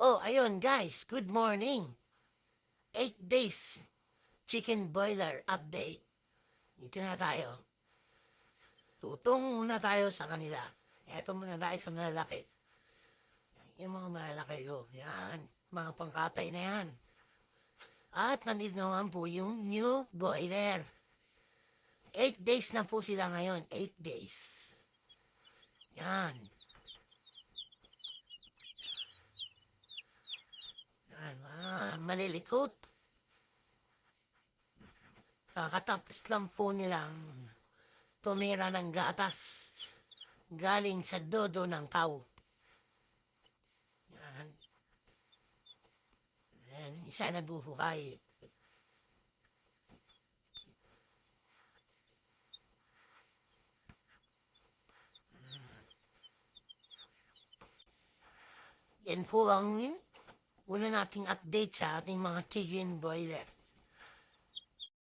Oh, ayun guys, good morning. 8 days chicken boiler update. Dito na tayo. Tutong muna tayo sa kanila. Eto muna tayo sa malalaki. Yung mga malalaki ko. Yan. Mga pangkatay na yan. At nandito naman po yung new boiler. 8 days na po sila ngayon. 8 days. Yan. Yan. Malilikot. Kakatapos lang po nilang tumira ng gatas galing sa dodo ng tao. Yan. Yan. Isa na buhukay. Yan po ang una nating update sa ating mga chicken boiler.